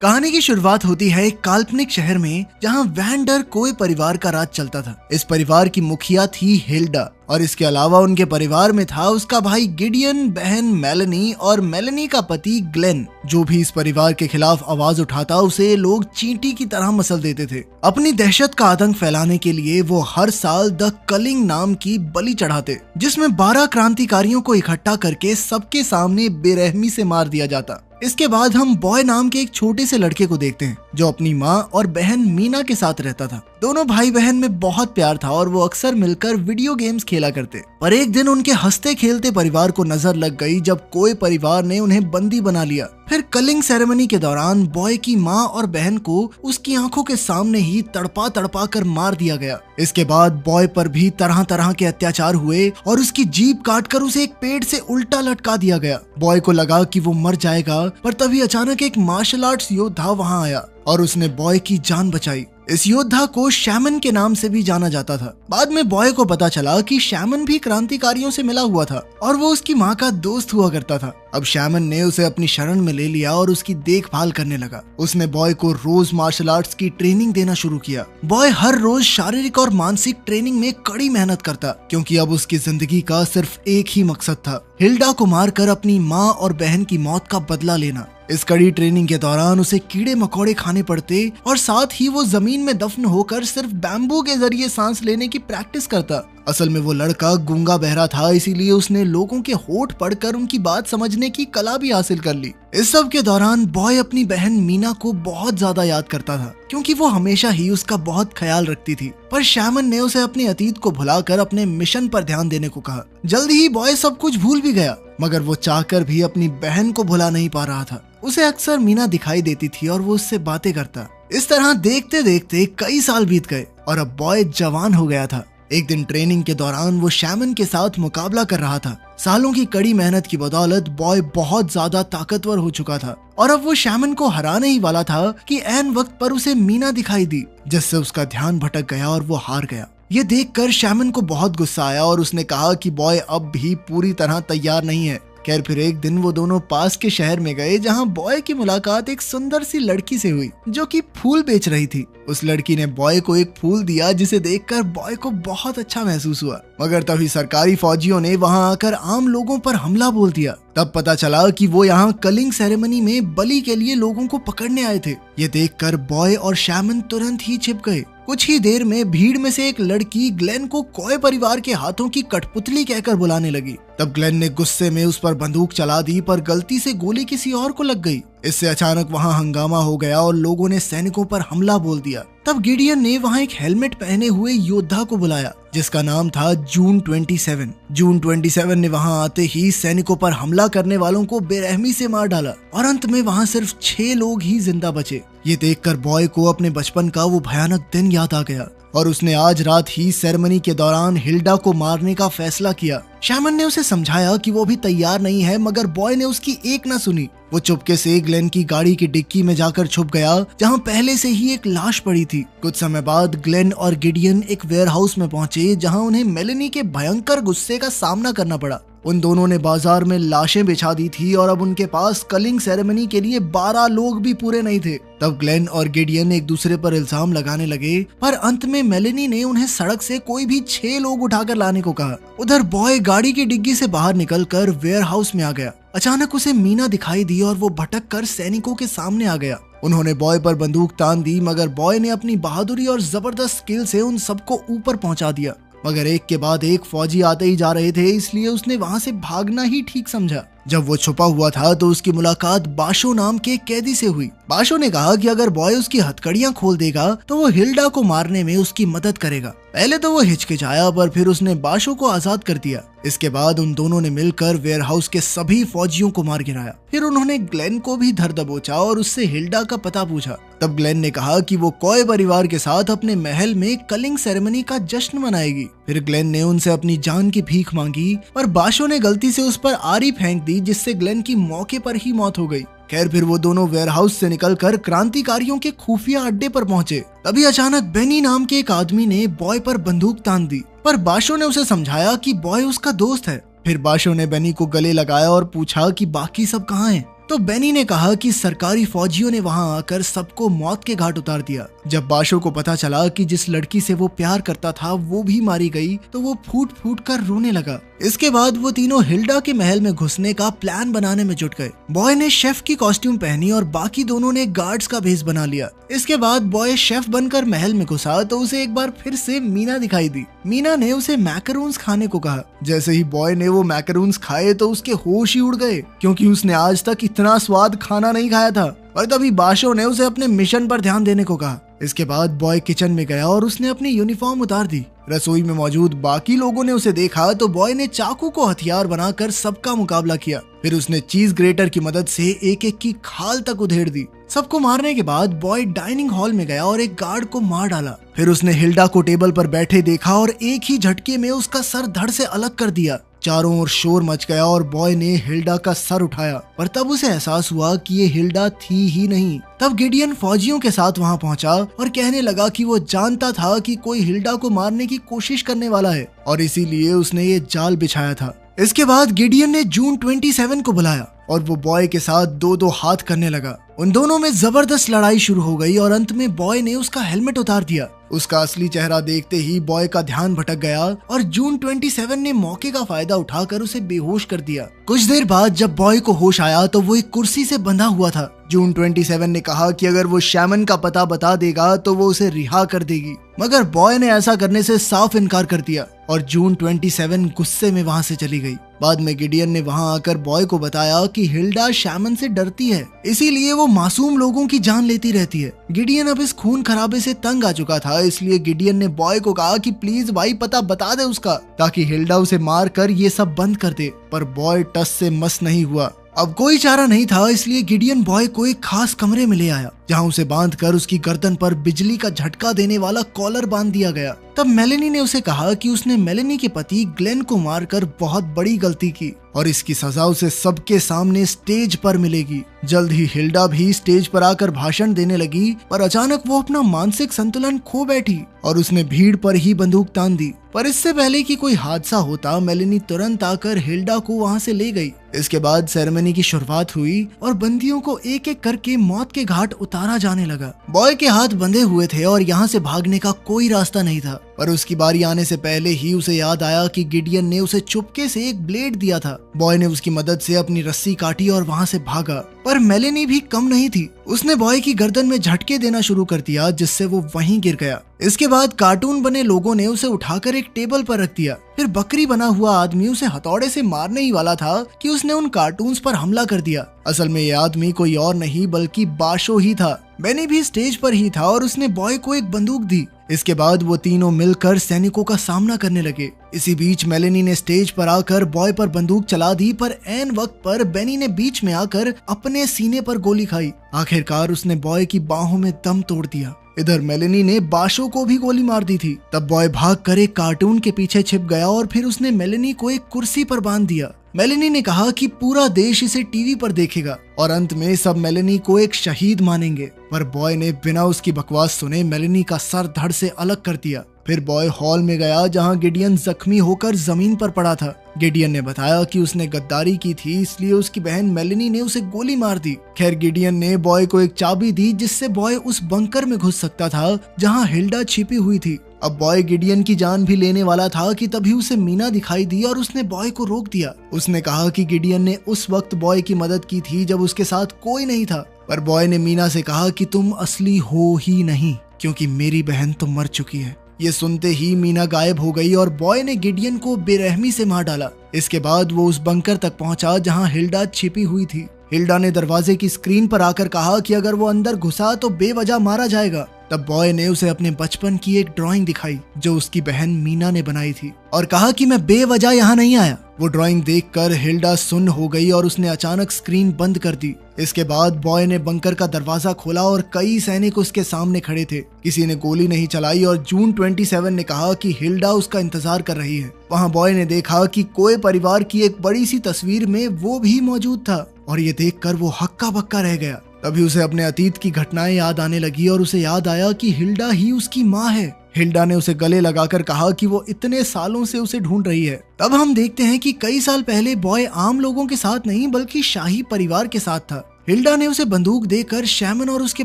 कहानी की शुरुआत होती है एक काल्पनिक शहर में जहां वैंडर कोई परिवार का राज चलता था। इस परिवार की मुखिया थी हिल्डा और इसके अलावा उनके परिवार में था उसका भाई गिडियन, बहन मेलेनी और मेलेनी का पति ग्लेन। जो भी इस परिवार के खिलाफ आवाज उठाता उसे लोग चींटी की तरह मसल देते थे। अपनी दहशत का आतंक फैलाने के लिए वो हर साल द कलिंग नाम की बलि चढ़ाते, जिसमें 12 क्रांतिकारियों को इकट्ठा करके सबके सामने बेरहमी से मार दिया जाता। इसके बाद हम बॉय नाम के एक छोटे से लड़के को देखते हैं जो अपनी माँ और बहन मीना के साथ रहता था। दोनों भाई बहन में बहुत प्यार था और वो अक्सर मिलकर वीडियो गेम्स खेला करते। पर एक दिन उनके हंसते खेलते परिवार को नजर लग गई जब कोई परिवार ने उन्हें बंदी बना लिया। फिर कलिंग सेरेमनी के दौरान बॉय की माँ और बहन को उसकी आंखों के सामने ही तड़पा तड़पा कर मार दिया गया। इसके बाद बॉय पर भी तरह तरह के अत्याचार हुए और उसकी जीभ काटकर उसे एक पेड़ से उल्टा लटका दिया गया। बॉय को लगा कि वो मर जाएगा, पर तभी अचानक एक मार्शल आर्ट्स योद्धा वहां आया और उसने बॉय की जान बचाई। इस योद्धा को शैमन के नाम से भी जाना जाता था। बाद में बॉय को पता चला कि शैमन भी क्रांतिकारियों से मिला हुआ था और वो उसकी माँ का दोस्त हुआ करता था। अब शैमन ने उसे अपनी शरण में ले लिया और उसकी देखभाल करने लगा। उसने बॉय को रोज मार्शल आर्ट्स की ट्रेनिंग देना शुरू किया। बॉय हर रोज शारीरिक और मानसिक ट्रेनिंग में कड़ी मेहनत करता, क्योंकि अब उसकी जिंदगी का सिर्फ एक ही मकसद था, हिल्डा को मारकर अपनी माँ और बहन की मौत का बदला लेना। इस कड़ी ट्रेनिंग के दौरान उसे कीड़े मकोड़े खाने पड़ते और साथ ही वो जमीन में दफन होकर सिर्फ बैम्बू के जरिए सांस लेने की प्रैक्टिस करता। असल में वो लड़का गूंगा बहरा था, इसीलिए उसने लोगों के होठ पढ़कर उनकी बात समझने की कला भी हासिल कर ली। इस सब के दौरान बॉय अपनी बहन मीना को बहुत ज्यादा याद करता था, क्योंकि वो हमेशा ही उसका बहुत ख्याल रखती थी। पर शैमन ने उसे अपने अतीत को भुलाकर अपने मिशन पर ध्यान देने को कहा। जल्दी ही बॉय सब कुछ भूल भी गया, मगर वो चाहकर भी अपनी बहन को भुला नहीं पा रहा था। उसे अक्सर मीना दिखाई देती थी और वो उससे बातें करता। इस तरह देखते देखते कई साल बीत गए और अब बॉय जवान हो गया था। एक दिन ट्रेनिंग के दौरान वो शैमन के साथ मुकाबला कर रहा था। सालों की कड़ी मेहनत की बदौलत बॉय बहुत ज्यादा ताकतवर हो चुका था और अब वो शैमन को हराने ही वाला था कि ऐन वक्त पर उसे मीना दिखाई दी, जिससे उसका ध्यान भटक गया और वो हार गया। ये देखकर शैमन को बहुत गुस्सा आया और उसने कहा कि बॉय अब भी पूरी तरह तैयार नहीं है। खैर, फिर एक दिन वो दोनों पास के शहर में गए जहां बॉय की मुलाकात एक सुंदर सी लड़की से हुई जो कि फूल बेच रही थी। उस लड़की ने बॉय को एक फूल दिया जिसे देखकर बॉय को बहुत अच्छा महसूस हुआ, मगर तभी सरकारी फौजियों ने वहां आकर आम लोगों पर हमला बोल दिया। तब पता चला कि वो यहाँ कलिंग सेरेमनी में बलि के लिए लोगों को पकड़ने आए थे। ये देखकर बॉय और शैमन तुरंत ही छिप गए। कुछ ही देर में भीड़ में से एक लड़की ग्लेन को कोय परिवार के हाथों की कठपुतली कहकर बुलाने लगी। तब ग्लेन ने गुस्से में उस पर बंदूक चला दी, पर गलती से गोली किसी और को लग गई। इससे अचानक वहां हंगामा हो गया और लोगों ने सैनिकों पर हमला बोल दिया। तब गिडियन ने वहां एक हेलमेट पहने हुए योद्धा को बुलाया जिसका नाम था जून 27। जून 27 ने वहां आते ही सैनिकों पर हमला करने वालों को बेरहमी से मार डाला और अंत में वहां सिर्फ 6 लोग ही जिंदा बचे। ये देखकर बॉय को अपने बचपन का वो भयानक दिन याद आ गया और उसने आज रात ही सेरेमनी के दौरान हिल्डा को मारने का फैसला किया। शैमन ने उसे समझाया कि वो भी तैयार नहीं है, मगर बॉय ने उसकी एक न सुनी। वो चुपके से ग्लेन की गाड़ी की डिक्की में जाकर छुप गया जहां पहले से ही एक लाश पड़ी थी। कुछ समय बाद ग्लेन और गिडियन एक वेयरहाउस में पहुंचे जहां उन्हें मेलेनी के भयंकर गुस्से का सामना करना पड़ा। उन दोनों ने बाजार में लाशें बिछा दी थी और अब उनके पास कलिंग सेरेमनी के लिए 12 लोग भी पूरे नहीं थे। तब ग्लेन और गिडियन एक दूसरे पर इल्जाम लगाने लगे, पर अंत में मेलेनी ने उन्हें सड़क से कोई भी 6 लोग उठाकर लाने को कहा। उधर बॉय गाड़ी की डिग्गी से बाहर निकलकर वेयरहाउस में आ गया। अचानक उसे मीना दिखाई दी और वो भटक कर सैनिकों के सामने आ गया। उन्होंने बॉय पर बंदूक तान दी, मगर बॉय ने अपनी बहादुरी और जबरदस्त स्किल से उन सबको ऊपर पहुंचा दिया। मगर एक के बाद एक फौजी आते ही जा रहे थे, इसलिए उसने वहां से भागना ही ठीक समझा। जब वो छुपा हुआ था तो उसकी मुलाकात बाशो नाम के कैदी से हुई। बाशो ने कहा कि अगर बॉय उसकी हथकड़ियां खोल देगा तो वो हिल्डा को मारने में उसकी मदद करेगा। पहले तो वो हिचकिचाया, पर फिर उसने बाशो को आजाद कर दिया। इसके बाद उन दोनों ने मिलकर वेयरहाउस के सभी फौजियों को मार गिराया। फिर उन्होंने ग्लेन को भी धर दबोचा और उससे हिल्डा का पता पूछा। तब ग्लेन ने कहा कि वो कोय परिवार के साथ अपने महल में कलिंग सेरेमनी का जश्न मनाएगी। फिर ग्लेन ने उनसे अपनी जान की भीख मांगी, पर बाशो ने गलती से उस पर आरी फेंक दी, जिससे ग्लेन की मौके पर ही मौत हो गई। खैर, फिर वो दोनों वेयरहाउस से निकलकर क्रांतिकारियों के खुफिया अड्डे पर पहुंचे। तभी अचानक बेनी नाम के एक आदमी ने बॉय पर बंदूक तान दी, पर बाशो ने उसे समझाया कि बॉय उसका दोस्त है। फिर बाशो ने बेनी को गले लगाया और पूछा कि बाकी सब कहाँ हैं। तो बेनी ने कहा कि सरकारी फौजियों ने वहां आकर सबको मौत के घाट उतार दिया। जब बाशो को पता चला कि जिस लड़की से वो प्यार करता था वो भी मारी गई तो वो फूट फूट कर रोने लगा। इसके बाद वो तीनों हिल्डा के महल में घुसने का प्लान बनाने में जुट गए। बॉय ने शेफ की कॉस्ट्यूम पहनी और बाकी दोनों ने गार्ड्स का भेष बना लिया। इसके बाद बॉय शेफ बनकर महल में घुसा तो उसे एक बार फिर से मीना दिखाई दी। मीना ने उसे मैकरून्स खाने को कहा। जैसे ही बॉय ने वो मैकरून्स खाए तो उसके होश ही उड़ गए, क्योंकि उसने आज तक इतना स्वाद खाना नहीं खाया था। और तभी बाशो ने उसे अपने मिशन पर ध्यान देने को कहा। इसके बाद बॉय किचन में गया और उसने अपनी यूनिफॉर्म उतार दी। रसोई में मौजूद बाकी लोगों ने उसे देखा तो बॉय ने चाकू को हथियार बनाकर सबका मुकाबला किया। फिर उसने चीज ग्रेटर की मदद से एक एक की खाल तक उधेड़ दी। सबको मारने के बाद बॉय डाइनिंग हॉल में गया और एक गार्ड को मार डाला। फिर उसने हिल्डा को टेबल पर बैठे देखा और एक ही झटके में उसका सर धड़ से अलग कर दिया। चारों ओर शोर मच गया और बॉय ने हिल्डा का सर उठाया, पर तब उसे एहसास हुआ कि ये हिल्डा थी ही नहीं। तब गिडियन फौजियों के साथ वहां पहुंचा और कहने लगा कि वो जानता था कि कोई हिल्डा को मारने की कोशिश करने वाला है और इसीलिए उसने ये जाल बिछाया था। इसके बाद गिडियन ने जून 27 को बुलाया और वो बॉय के साथ दो दो हाथ करने लगा। उन दोनों में जबरदस्त लड़ाई शुरू हो गई और अंत में बॉय ने उसका हेलमेट उतार दिया। उसका असली चेहरा देखते ही बॉय का ध्यान भटक गया और जून 27 ने मौके का फायदा उठाकर उसे बेहोश कर दिया। कुछ देर बाद जब बॉय को होश आया तो वो एक कुर्सी से बंधा हुआ था। जून 27 ने कहा कि अगर वो शैमन का पता बता देगा तो वो उसे रिहा कर देगी, मगर बॉय ने ऐसा करने से साफ इनकार कर दिया और जून 27 गुस्से में वहां से चली गई। बाद में गिडियन ने वहां आकर बॉय को बताया कि हिल्डा शैमन से डरती है, इसीलिए वो मासूम लोगों की जान लेती रहती है। गिडियन अब इस खून खराबे से तंग आ चुका था, इसलिए गिडियन ने बॉय को कहा कि प्लीज भाई पता बता दे उसका, ताकि हिल्डा उसे मार कर ये सब बंद कर दे। पर बॉय टस से मस नहीं हुआ। अब कोई चारा नहीं था, इसलिए गिडियन बॉय को एक खास कमरे में ले आया, जहां उसे बांधकर उसकी गर्दन पर बिजली का झटका देने वाला कॉलर बांध दिया गया। तब मेलेनी ने उसे कहा कि उसने मेलेनी के पति ग्लेन को मारकर बहुत बड़ी गलती की और इसकी सजा उसे सबके सामने स्टेज पर मिलेगी। जल्द ही हिल्डा भी स्टेज पर आकर भाषण देने लगी, पर अचानक वो अपना मानसिक संतुलन खो बैठी और उसने भीड़ पर ही बंदूक तान दी। पर इससे पहले कि कोई हादसा होता, मेलेनी तुरंत आकर हिल्डा को वहां से ले गई। इसके बाद सेरेमनी की शुरुआत हुई और बंदियों को एक एक करके मौत के घाट उतारा जाने लगा। बॉय के हाथ बंधे हुए थे और यहाँ से भागने का कोई रास्ता नहीं था, पर उसकी बारी आने से पहले ही उसे याद आया कि गिडियन ने उसे चुपके से एक ब्लेड दिया था। बॉय ने उसकी मदद से अपनी रस्सी काटी और वहाँ से भागा, पर मेलेनी भी कम नहीं थी। उसने बॉय की गर्दन में झटके देना शुरू कर दिया, जिससे वो वहीं गिर गया। इसके बाद कार्टून बने लोगों ने उसे उठाकर एक टेबल पर रख दिया। फिर बकरी बना हुआ आदमी उसे हथौड़े से मारने ही वाला था कि उसने उन कार्टून्स पर हमला कर दिया। असल में ये आदमी कोई और नहीं बल्कि बाशो ही था। बेनी भी स्टेज पर ही था और उसने बॉय को एक बंदूक दी। इसके बाद वो तीनों मिलकर सैनिकों का सामना करने लगे। इसी बीच मेलेनी ने स्टेज पर आकर बॉय पर बंदूक चला दी, पर ऐन वक्त पर बेनी ने बीच में आकर अपने सीने पर गोली खाई। आखिरकार उसने बॉय की बाहों में दम तोड़ दिया। इधर मेलेनी ने बाशो को भी गोली मार दी थी। तब बॉय भागकर एक कार्टून के पीछे छिप गया और फिर उसने मेलेनी को एक कुर्सी पर बांध दिया। मेलेनी ने कहा कि पूरा देश इसे टीवी पर देखेगा और अंत में सब मेलेनी को एक शहीद मानेंगे। पर बॉय ने बिना उसकी बकवास सुने मेलेनी का सर धड़ से अलग कर दिया। फिर बॉय हॉल में गया जहां गिडियन जख्मी होकर जमीन पर पड़ा था। गिडियन ने बताया कि उसने गद्दारी की थी, इसलिए उसकी बहन मेलेनी ने उसे गोली मार दी। खैर गिडियन ने बॉय को एक चाबी दी, जिससे बॉय उस बंकर में घुस सकता था जहां हिल्डा छिपी हुई थी। अब बॉय गिडियन की जान भी लेने वाला था कि तभी उसे मीना दिखाई दी और उसने बॉय को रोक दिया। उसने कहा कि गिडियन ने उस वक्त बॉय की मदद की थी जब उसके साथ कोई नहीं था। पर बॉय ने मीना से कहा कि तुम असली हो ही नहीं, क्योंकि मेरी बहन तो मर चुकी है। ये सुनते ही मीना गायब हो गई और बॉय ने गिडियन को बेरहमी से मार डाला। इसके बाद वो उस बंकर तक पहुंचा जहां हिल्डा छिपी हुई थी। हिल्डा ने दरवाजे की स्क्रीन पर आकर कहा कि अगर वो अंदर घुसा तो बेवजह मारा जाएगा। तब बॉय ने उसे अपने बचपन की एक ड्राइंग दिखाई जो उसकी बहन मीना ने बनाई थी और कहा कि मैं बेवजह यहाँ नहीं आया। वो ड्राइंग देखकर हिल्डा सुन्न हो गई और उसने अचानक स्क्रीन बंद कर दी। इसके बाद बॉय ने बंकर का दरवाजा खोला और कई सैनिक उसके सामने खड़े थे। किसी ने गोली नहीं चलाई और जून 27 ने कहा कि हिल्डा उसका इंतजार कर रही है। वहाँ बॉय ने देखा कि कोए परिवार की एक बड़ी सी तस्वीर में वो भी मौजूद था और ये देखकर वो हक्का बक्का रह गया। तभी उसे अपने अतीत की घटनाएं याद आने लगी और उसे याद आया कि हिल्डा ही उसकी माँ है। हिल्डा ने उसे गले लगाकर कहा कि वो इतने सालों से उसे ढूंढ रही है। तब हम देखते हैं कि कई साल पहले बॉय आम लोगों के साथ नहीं बल्कि शाही परिवार के साथ था। हिल्डा ने उसे बंदूक देकर शैमन और उसके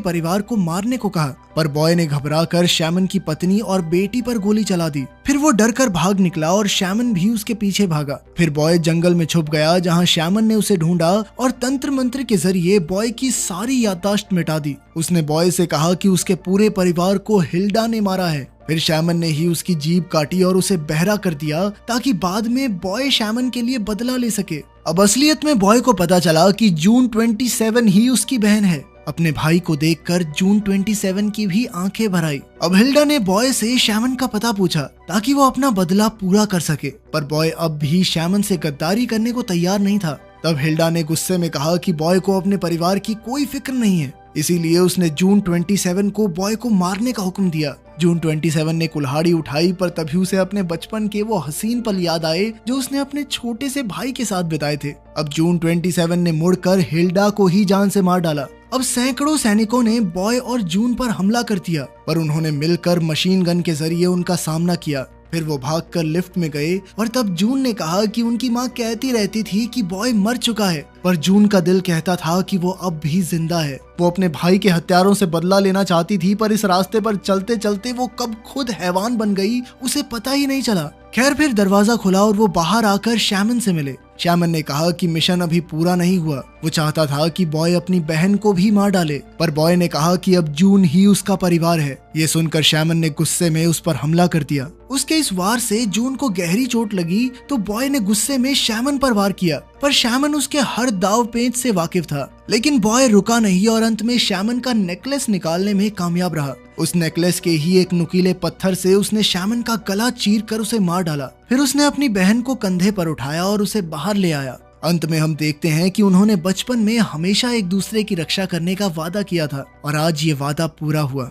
परिवार को मारने को कहा, पर बॉय ने घबराकर शैमन की पत्नी और बेटी पर गोली चला दी। फिर वो डरकर भाग निकला और शैमन भी उसके पीछे भागा। फिर बॉय जंगल में छुप गया जहां शैमन ने उसे ढूंढा और तंत्र मंत्र के जरिए बॉय की सारी याददाश्त मिटा दी। उसने बॉय से कहा कि उसके पूरे परिवार को हिल्डा ने मारा है। फिर शैमन ने ही उसकी जीभ काटी और उसे बहरा कर दिया ताकि बाद में बॉय शैमन के लिए बदला ले सके। अब असलियत में बॉय को पता चला कि जून 27 ही उसकी बहन है। अपने भाई को देखकर जून 27 की भी आंखें भर आई। अब हिल्डा ने बॉय से शैमन का पता पूछा ताकि वो अपना बदला पूरा कर सके, पर बॉय अब भी शैमन से गद्दारी करने को तैयार नहीं था। तब हिल्डा ने गुस्से में कहा कि बॉय को अपने परिवार की कोई फिक्र नहीं है, इसीलिए उसने जून 27 को बॉय को मारने का हुक्म दिया। जून 27 ने कुल्हाड़ी उठाई, पर तभी उसे अपने बचपन के वो हसीन पल याद आए जो उसने अपने छोटे से भाई के साथ बिताए थे। अब जून 27 ने मुड़कर हिल्डा को ही जान से मार डाला। अब सैकड़ों सैनिकों ने बॉय और जून पर हमला कर दिया, पर उन्होंने मिलकर मशीन गन के जरिए उनका सामना किया। फिर वो भागकर लिफ्ट में गए और तब जून ने कहा कि उनकी माँ कहती रहती थी कि बॉय मर चुका है, पर जून का दिल कहता था कि वो अब भी जिंदा है। वो अपने भाई के हत्यारों से बदला लेना चाहती थी, पर इस रास्ते पर चलते चलते वो कब खुद हैवान बन गई उसे पता ही नहीं चला। खैर फिर दरवाजा खुला और वो बाहर आकर शैमन से मिले। शैमन ने कहा कि मिशन अभी पूरा नहीं हुआ। वो चाहता था कि बॉय अपनी बहन को भी मार डाले, पर बॉय ने कहा कि अब जून ही उसका परिवार है। ये सुनकर शैमन ने गुस्से में उस पर हमला कर दिया। उसके इस वार से जून को गहरी चोट लगी तो बॉय ने गुस्से में शैमन पर वार किया, पर शैमन उसके हर दाव पेच से वाकिफ था। लेकिन बॉय रुका नहीं और अंत में शैमन का नेकलेस निकालने में कामयाब रहा। उस नेकलेस के ही एक नुकीले पत्थर से उसने शैमन का गला चीर कर उसे मार डाला। फिर उसने अपनी बहन को कंधे पर उठाया और उसे बाहर ले आया। अंत में हम देखते हैं कि उन्होंने बचपन में हमेशा एक दूसरे की रक्षा करने का वादा किया था और आज ये वादा पूरा हुआ।